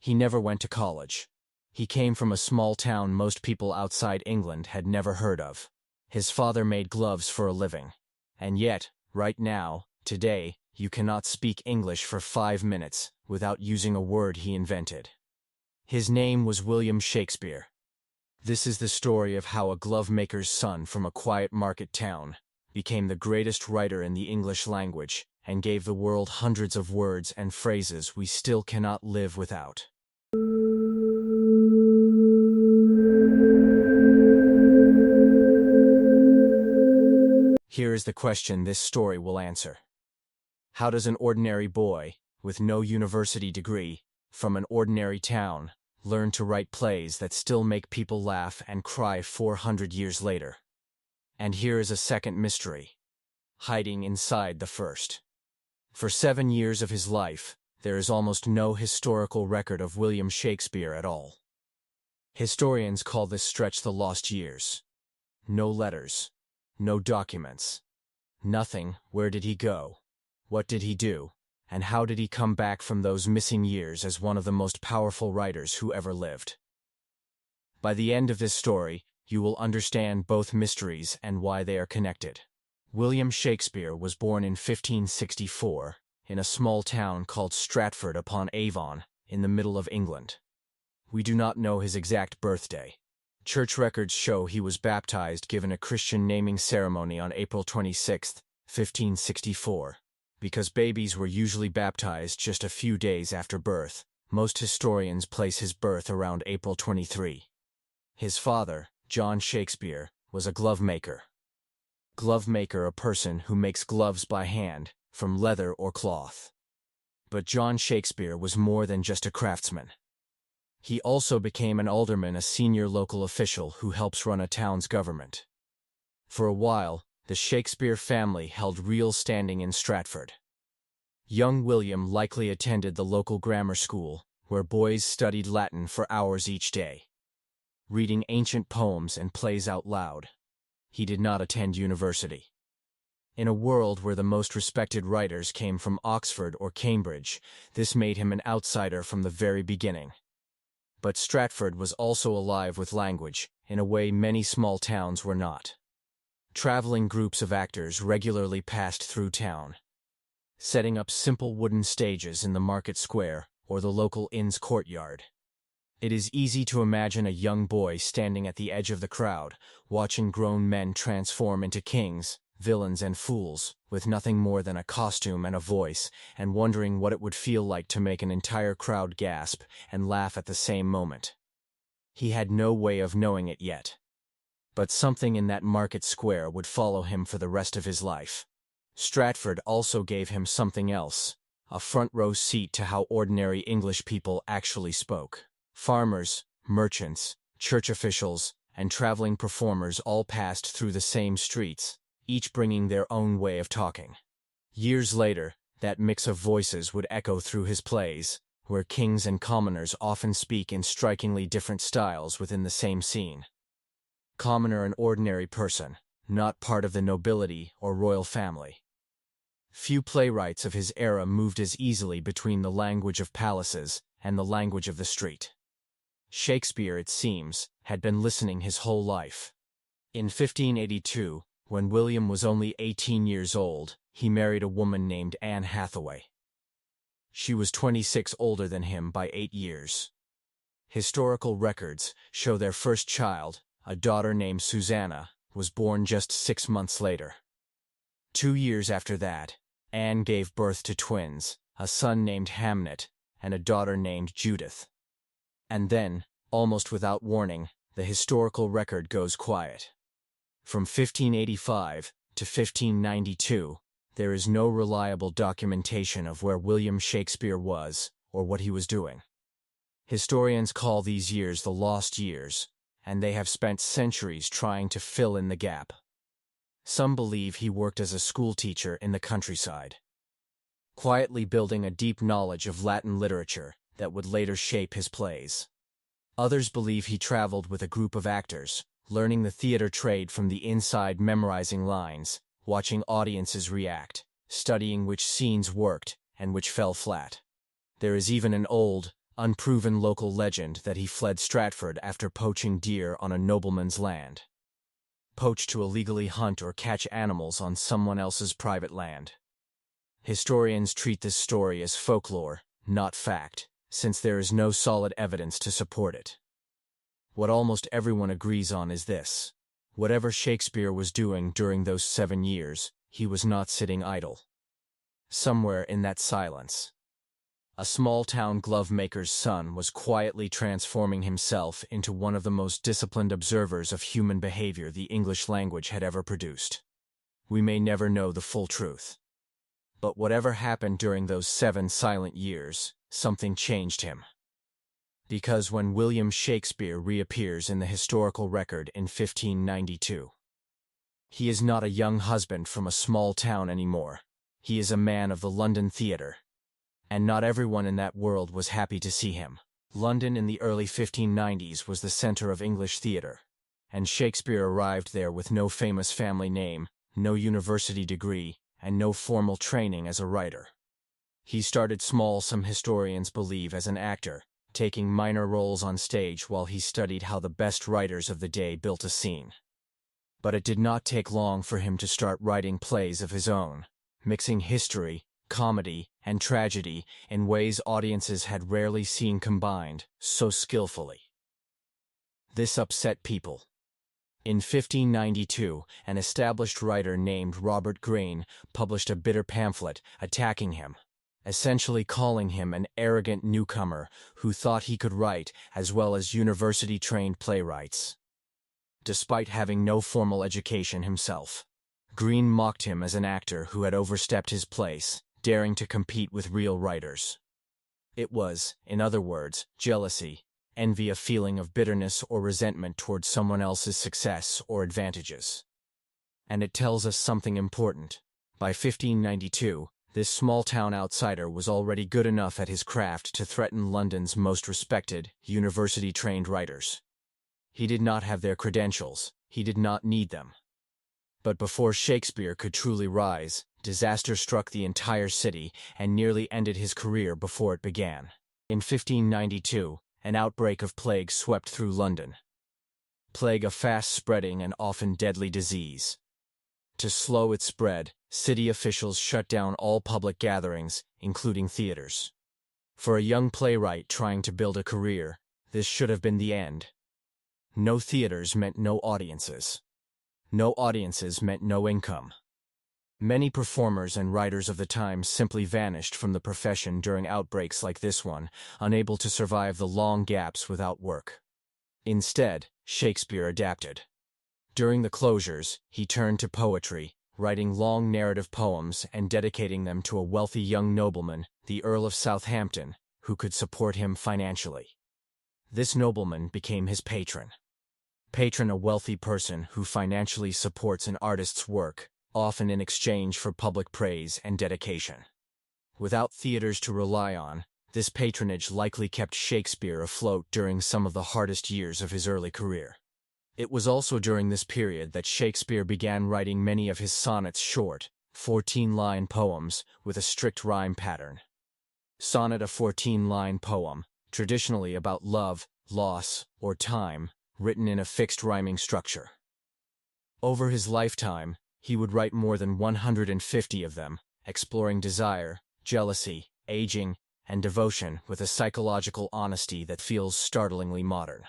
He never went to college. He came from a small town most people outside England had never heard of. His father made gloves for a living. And yet, right now, today, you cannot speak English for 5 minutes without using a word he invented. His name was William Shakespeare. This is the story of how a glove-maker's son from a quiet market town became the greatest writer in the English language and gave the world hundreds of words and phrases we still cannot live without. Here is the question this story will answer. How does an ordinary boy, with no university degree, from an ordinary town, learn to write plays that still make people laugh and cry 400 years later? And here is a second mystery, hiding inside the first. For 7 years of his life, there is almost no historical record of William Shakespeare at all. Historians call this stretch the lost years. No letters, no documents, nothing. Where did he go? What did he do? And how did he come back from those missing years as one of the most powerful writers who ever lived? By the end of this story, you will understand both mysteries and why they are connected. William Shakespeare was born in 1564 in a small town called Stratford-upon-Avon in the middle of England. We do not know his exact birthday. Church records show he was baptized given a Christian naming ceremony on April 26, 1564. Because babies were usually baptized just a few days after birth, most historians place his birth around April 23. His father, John Shakespeare, was a glove maker. Glove maker, a person who makes gloves by hand, from leather or cloth. But John Shakespeare was more than just a craftsman. He also became an alderman, a senior local official who helps run a town's government. For a while, the Shakespeare family held real standing in Stratford. Young William likely attended the local grammar school, where boys studied Latin for hours each day, reading ancient poems and plays out loud. He did not attend university. In a world where the most respected writers came from Oxford or Cambridge, this made him an outsider from the very beginning. But Stratford was also alive with language, in a way many small towns were not. Traveling groups of actors regularly passed through town, setting up simple wooden stages in the market square or the local inn's courtyard. It is easy to imagine a young boy standing at the edge of the crowd, watching grown men transform into kings, villains, and fools, with nothing more than a costume and a voice, and wondering what it would feel like to make an entire crowd gasp and laugh at the same moment. He had no way of knowing it yet. But something in that market square would follow him for the rest of his life. Stratford also gave him something else, a front-row seat to how ordinary English people actually spoke. Farmers, merchants, church officials, and traveling performers all passed through the same streets, each bringing their own way of talking. Years later, that mix of voices would echo through his plays, where kings and commoners often speak in strikingly different styles within the same scene. Commoner, an ordinary person, not part of the nobility or royal family. Few playwrights of his era moved as easily between the language of palaces and the language of the street. Shakespeare, it seems, had been listening his whole life. In 1582, when William was only 18 years old, he married a woman named Anne Hathaway. She was 26 older than him by 8 years. Historical records show their first child, a daughter named Susanna, was born just 6 months later. 2 years after that, Anne gave birth to twins, a son named Hamnet and a daughter named Judith. And then, almost without warning, the historical record goes quiet. From 1585 to 1592, there is no reliable documentation of where William Shakespeare was or what he was doing. Historians call these years the lost years, and they have spent centuries trying to fill in the gap. Some believe he worked as a schoolteacher in the countryside, quietly building a deep knowledge of Latin literature that would later shape his plays. Others believe he traveled with a group of actors, learning the theater trade from the inside, memorizing lines, watching audiences react, studying which scenes worked and which fell flat. There is even an old, unproven local legend that he fled Stratford after poaching deer on a nobleman's land. Poached to illegally hunt or catch animals on someone else's private land. Historians treat this story as folklore, not fact, since there is no solid evidence to support it. What almost everyone agrees on is this: whatever Shakespeare was doing during those 7 years, he was not sitting idle. Somewhere in that silence, a small-town glove-maker's son was quietly transforming himself into one of the most disciplined observers of human behavior the English language had ever produced. We may never know the full truth. But whatever happened during those 7 silent years, something changed him. Because when William Shakespeare reappears in the historical record in 1592, he is not a young husband from a small town anymore. He is a man of the London theatre. And not everyone in that world was happy to see him. London in the early 1590s was the center of English theatre, and Shakespeare arrived there with no famous family name, no university degree, and no formal training as a writer. He started small, some historians believe, as an actor, taking minor roles on stage while he studied how the best writers of the day built a scene. But it did not take long for him to start writing plays of his own, mixing history, comedy, and tragedy in ways audiences had rarely seen combined so skillfully. This upset people. In 1592, an established writer named Robert Greene published a bitter pamphlet attacking him, essentially calling him an arrogant newcomer who thought he could write as well as university-trained playwrights. Despite having no formal education himself, Greene mocked him as an actor who had overstepped his place, daring to compete with real writers. It was, in other words, jealousy, envy, a feeling of bitterness or resentment towards someone else's success or advantages. And it tells us something important. By 1592, this small-town outsider was already good enough at his craft to threaten London's most respected, university-trained writers. He did not have their credentials, he did not need them. But before Shakespeare could truly rise, disaster struck the entire city and nearly ended his career before it began. In 1592, an outbreak of plague swept through London. Plague, a fast-spreading and often deadly disease. To slow its spread, city officials shut down all public gatherings, including theaters. For a young playwright trying to build a career, this should have been the end. No theaters meant no audiences. No audiences meant no income. Many performers and writers of the time simply vanished from the profession during outbreaks like this one, unable to survive the long gaps without work. Instead, Shakespeare adapted. During the closures, he turned to poetry, writing long narrative poems and dedicating them to a wealthy young nobleman, the Earl of Southampton, who could support him financially. This nobleman became his patron. Patron, a wealthy person who financially supports an artist's work, often in exchange for public praise and dedication. Without theaters to rely on, this patronage likely kept Shakespeare afloat during some of the hardest years of his early career. It was also during this period that Shakespeare began writing many of his sonnets, short, 14-line poems with a strict rhyme pattern. Sonnet, a 14-line poem, traditionally about love, loss, or time, written in a fixed rhyming structure. Over his lifetime, he would write more than 150 of them, exploring desire, jealousy, aging, and devotion with a psychological honesty that feels startlingly modern.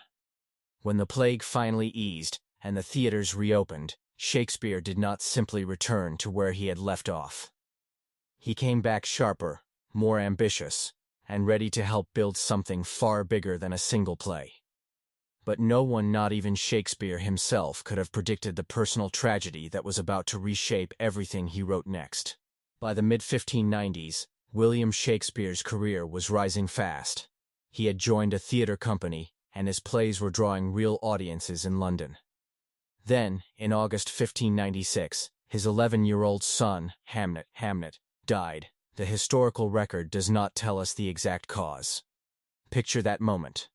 When the plague finally eased and the theaters reopened, Shakespeare did not simply return to where he had left off. He came back sharper, more ambitious, and ready to help build something far bigger than a single play. But no one, not even Shakespeare himself, could have predicted the personal tragedy that was about to reshape everything he wrote next. By the mid-1590s, William Shakespeare's career was rising fast. He had joined a theater company, and his plays were drawing real audiences in London. Then, in August 1596, his 11-year-old son, Hamnet, died. The historical record does not tell us the exact cause. Picture that moment.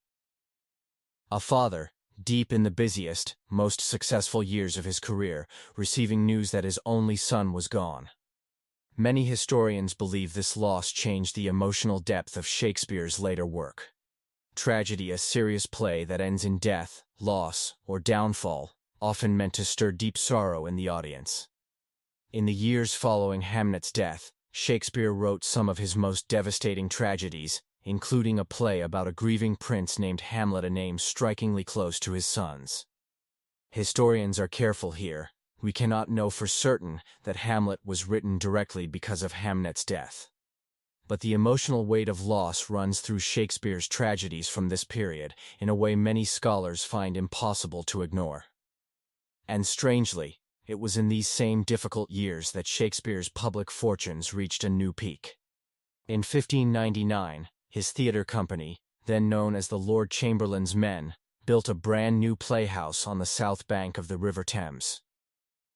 A father, deep in the busiest, most successful years of his career, receiving news that his only son was gone. Many historians believe this loss changed the emotional depth of Shakespeare's later work. Tragedy, a serious play that ends in death, loss, or downfall, often meant to stir deep sorrow in the audience. In the years following Hamlet's death, Shakespeare wrote some of his most devastating tragedies, including a play about a grieving prince named Hamlet, a name strikingly close to his son's. Historians are careful here. We cannot know for certain that Hamlet was written directly because of Hamlet's death. But the emotional weight of loss runs through Shakespeare's tragedies from this period in a way many scholars find impossible to ignore. And strangely, it was in these same difficult years that Shakespeare's public fortunes reached a new peak. In 1599, his theatre company, then known as the Lord Chamberlain's Men, built a brand new playhouse on the south bank of the River Thames.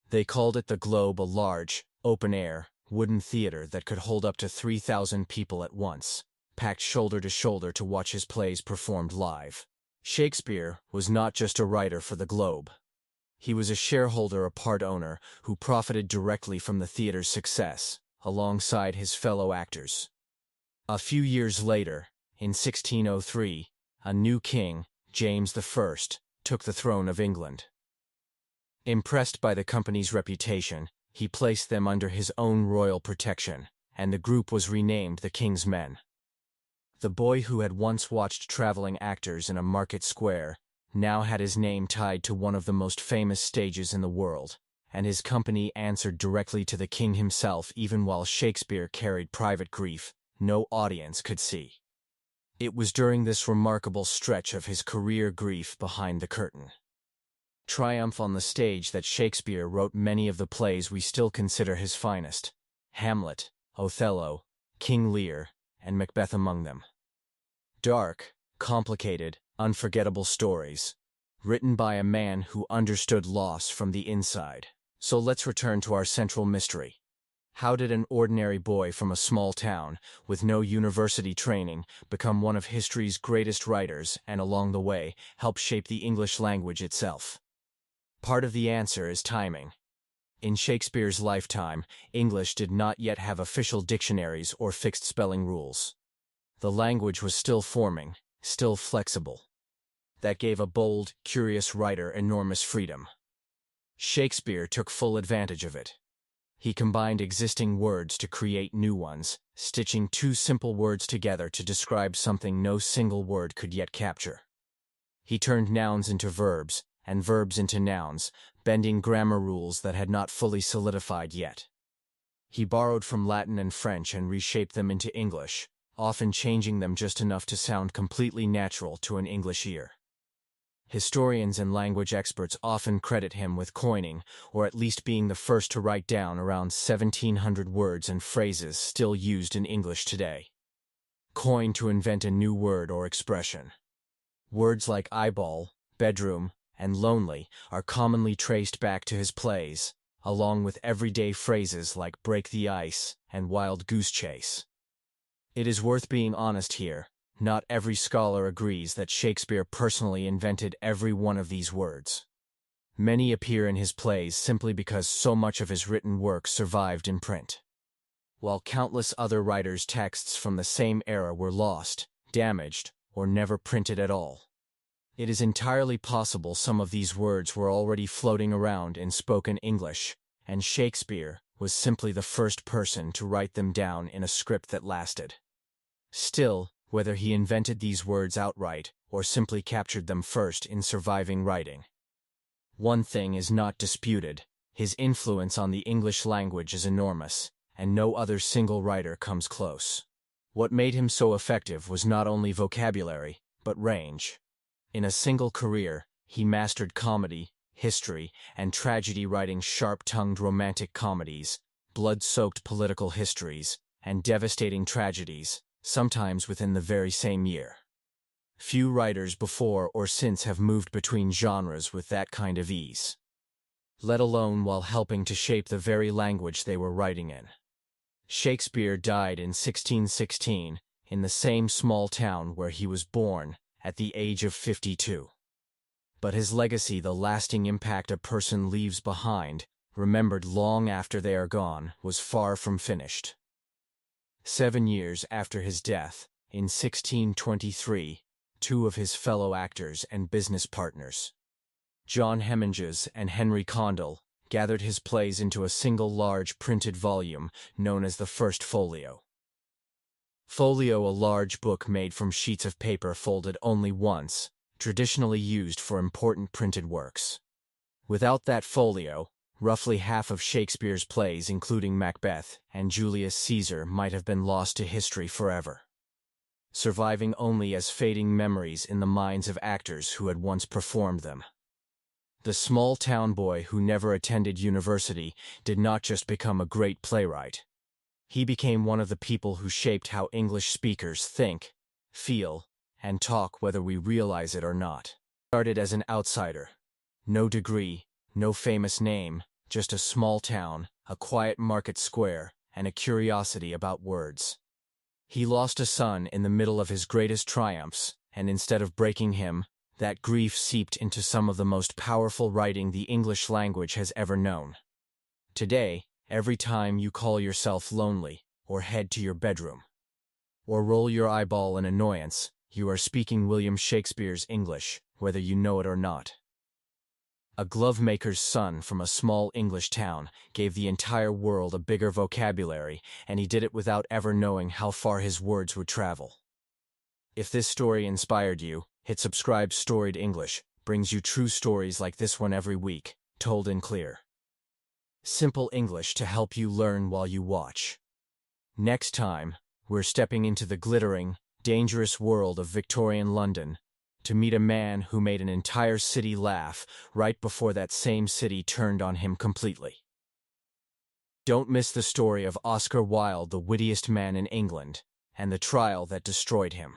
They called it the Globe, a large, open-air, wooden theater that could hold up to 3,000 people at once, packed shoulder to shoulder to watch his plays performed live. Shakespeare was not just a writer for the Globe. He was a shareholder, a part owner, who profited directly from the theater's success, alongside his fellow actors. A few years later, in 1603, a new king, James I, took the throne of England. Impressed by the company's reputation, he placed them under his own royal protection, and the group was renamed the King's Men. The boy who had once watched traveling actors in a market square now had his name tied to one of the most famous stages in the world, and his company answered directly to the king himself even while Shakespeare carried private grief no audience could see. It was during this remarkable stretch of his career grief behind the curtain. Triumph on the stage that Shakespeare wrote many of the plays we still consider his finest, Hamlet, Othello, King Lear, and Macbeth among them. Dark, complicated, unforgettable stories, written by a man who understood loss from the inside. So let's return to our central mystery. How did an ordinary boy from a small town, with no university training, become one of history's greatest writers and, along the way, help shape the English language itself? Part of the answer is timing. In Shakespeare's lifetime, English did not yet have official dictionaries or fixed spelling rules. The language was still forming, still flexible. That gave a bold, curious writer enormous freedom. Shakespeare took full advantage of it. He combined existing words to create new ones, stitching two simple words together to describe something no single word could yet capture. He turned nouns into verbs, and verbs into nouns, bending grammar rules that had not fully solidified yet. He borrowed from Latin and French and reshaped them into English, often changing them just enough to sound completely natural to an English ear. Historians and language experts often credit him with coining, or at least being the first to write down around 1,700 words and phrases still used in English today. Coin to invent a new word or expression. Words like eyeball, bedroom, and lonely are commonly traced back to his plays, along with everyday phrases like break the ice and wild goose chase. It is worth being honest here. Not every scholar agrees that Shakespeare personally invented every one of these words. Many appear in his plays simply because so much of his written work survived in print, while countless other writers' texts from the same era were lost, damaged, or never printed at all. It is entirely possible some of these words were already floating around in spoken English, and Shakespeare was simply the first person to write them down in a script that lasted. Still, whether he invented these words outright or simply captured them first in surviving writing, one thing is not disputed: his influence on the English language is enormous, and no other single writer comes close. What made him so effective was not only vocabulary, but range. In a single career, he mastered comedy, history, and tragedy, writing sharp-tongued romantic comedies, blood-soaked political histories, and devastating tragedies, sometimes within the very same year. Few writers before or since have moved between genres with that kind of ease, let alone while helping to shape the very language they were writing in. Shakespeare died in 1616, in the same small town where he was born, at the age of 52. But his legacy, the lasting impact a person leaves behind, remembered long after they are gone, was far from finished. 7 years after his death, in 1623, two of his fellow actors and business partners. John Heminges and Henry Condell gathered his plays into a single large printed volume known as the First Folio. Folio, a large book made from sheets of paper folded only once, traditionally used for important printed works. Without that folio, roughly half of Shakespeare's plays, including Macbeth and Julius Caesar, might have been lost to history forever, surviving only as fading memories in the minds of actors who had once performed them. The small-town boy who never attended university did not just become a great playwright. He became one of the people who shaped how English speakers think, feel, and talk, whether we realize it or not. Started as an outsider. No degree, no famous name, just a small town, a quiet market square, and a curiosity about words. He lost a son in the middle of his greatest triumphs, and instead of breaking him, that grief seeped into some of the most powerful writing the English language has ever known. Today, every time you call yourself lonely, or head to your bedroom, or roll your eyeball in annoyance, you are speaking William Shakespeare's English, whether you know it or not. A glovemaker's son from a small English town gave the entire world a bigger vocabulary, and he did it without ever knowing how far his words would travel. If this story inspired you, hit subscribe. Storied English brings you true stories like this one every week, told in clear, simple English to help you learn while you watch. Next time, we're stepping into the glittering, dangerous world of Victorian London to meet a man who made an entire city laugh right before that same city turned on him completely. Don't miss the story of Oscar Wilde, the wittiest man in England, and the trial that destroyed him.